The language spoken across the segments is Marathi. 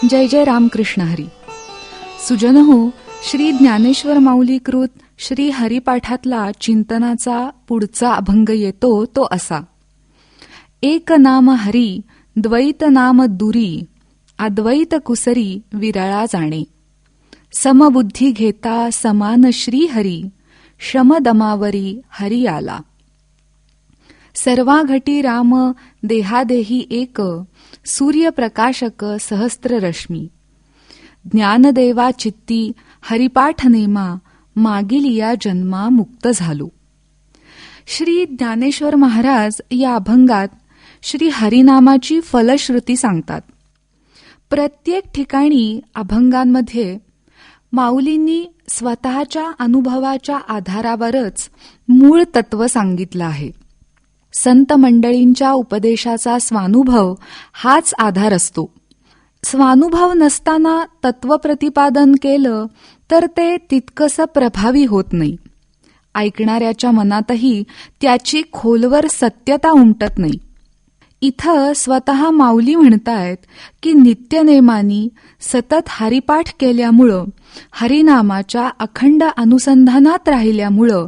जय जय रामकृष्ण हरी. सुजनहो, श्री ज्ञानेश्वर माऊलीकृत श्री हरिपाठातला चिंतनाचा पुढचा अभंग येतो तो असा. एक नाम हरी, द्वैत नाम दुरी, अद्वैत कुसरी विरळा जाणे. समबुद्धी घेता समान श्री हरी, शमदमावरी हरी आला. सर्वा घटी राम देहादेही एक, सूर्यप्रकाशक सहस्त्र रश्मी. ज्ञानदेवा चित्ती हरिपाठ नेमा, मागील या जन्मा मुक्त झालो. श्री ज्ञानेश्वर महाराज या अभंगात श्री हरिनामाची फलश्रुती सांगतात. प्रत्येक ठिकाणी अभंगांमध्ये माऊलींनी स्वतःच्या अनुभवाच्या आधारावरच मूळ तत्व सांगितलं आहे. संत मंडळींच्या उपदेशाचा स्वानुभव हाच आधार असतो. स्वानुभव नसताना तत्वप्रतिपादन केलं तर ते तितकंसं प्रभावी होत नाही. ऐकणाऱ्याच्या मनातही त्याची खोलवर सत्यता उमटत नाही. इथं स्वतः माऊली म्हणतायत की नित्यनेमानी सतत हरिपाठ केल्यामुळं, हरिनामाच्या अखंड अनुसंधानात राहिल्यामुळं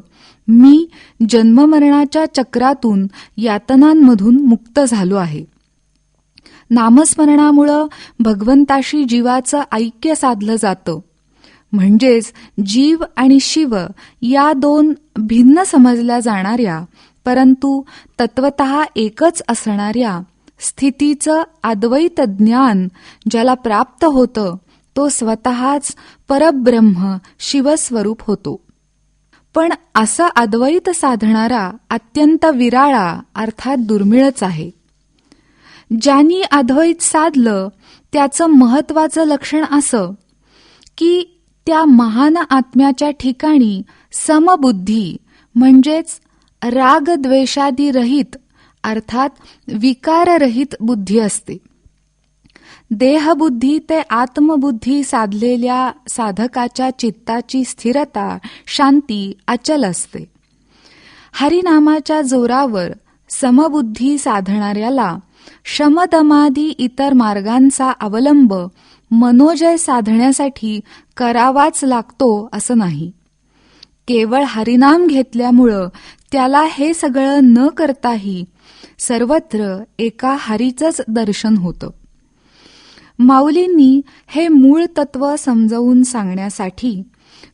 मी जन्ममरणाच्या चक्रातून, यातनांमधून मुक्त झालो आहे. नामस्मरणामुळं भगवंताशी जीवाचं ऐक्य साधलं जातं. म्हणजेच जीव आणि शिव या दोन भिन्न समजल्या जाणाऱ्या परंतु तत्वतः एकच असणाऱ्या स्थितीचं अद्वैत ज्ञान ज्याला प्राप्त होतं तो स्वतःच परब्रह्म शिवस्वरूप होतो. पण असं अद्वैत साधणारा अत्यंत विराळा अर्थात दुर्मिळच आहे. ज्यांनी अद्वैत साधलं त्याचं महत्वाचं लक्षण असं की त्या महान आत्म्याच्या ठिकाणी समबुद्धी म्हणजेच रागद्वेषादी रहित अर्थात विकाररहित बुद्धी असते. देहबुद्धी ते आत्मबुद्धी साधलेल्या साधकाच्या चित्ताची स्थिरता, शांती अचल असते. हरिनामाच्या जोरावर समबुद्धी साधणाऱ्याला शमदमादी इतर मार्गांचा अवलंब मनोजय साधण्यासाठी करावाच लागतो असं नाही. केवळ हरिनाम घेतल्यामुळं त्याला हे सगळं न करताही सर्वत्र एका हरीचंच दर्शन होतं. माऊलींनी हे मूळ तत्व समजावून सांगण्यासाठी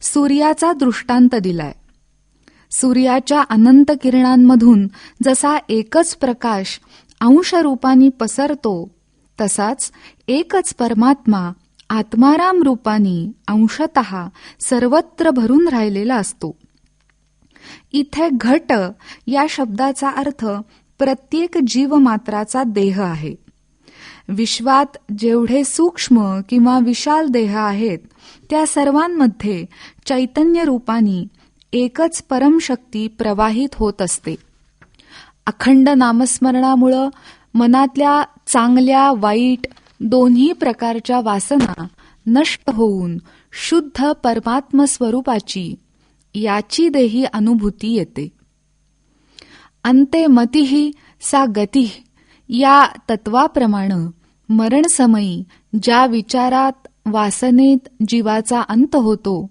सूर्याचा दृष्टांत दिलाय. सूर्याच्या अनंत किरणांमधून जसा एकच प्रकाश अंशरूपाने पसरतो तसाच एकच परमात्मा आत्माराम रूपाने अंशतः सर्वत्र भरून राहिलेला असतो. इथे घट या शब्दाचा अर्थ प्रत्येक जीवमात्राचा देह आहे. विश्वात जेवढे सूक्ष्म किंवा विशाल देह आहेत त्या सर्वांमध्ये चैतन्य रूपाने एकच परमशक्ती प्रवाहित होत असते. अखंड नामस्मरणामुळं मनातल्या चांगल्या वाईट दोन्ही प्रकारच्या वासना नष्ट होऊन शुद्ध परमात्म स्वरूपाची याची देही अनुभूती येते. अंते मतिहि सा गती या तत्वाप्रमाणे मरणसमयी ज्या विचारात वासनेत जीवाचा अंत होतो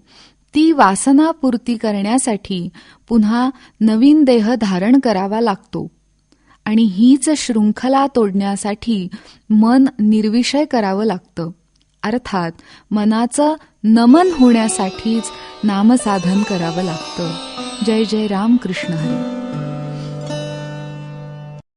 ती वासनापूर्ती करण्यासाठी पुन्हा नवीन देह धारण करावा लागतो आणि हीच शृंखला तोडण्यासाठी मन निर्विषय करावं लागतं. अर्थात मनाचं नमन होण्यासाठीच नामसाधन करावं लागतं. जय जय रामकृष्ण हरी.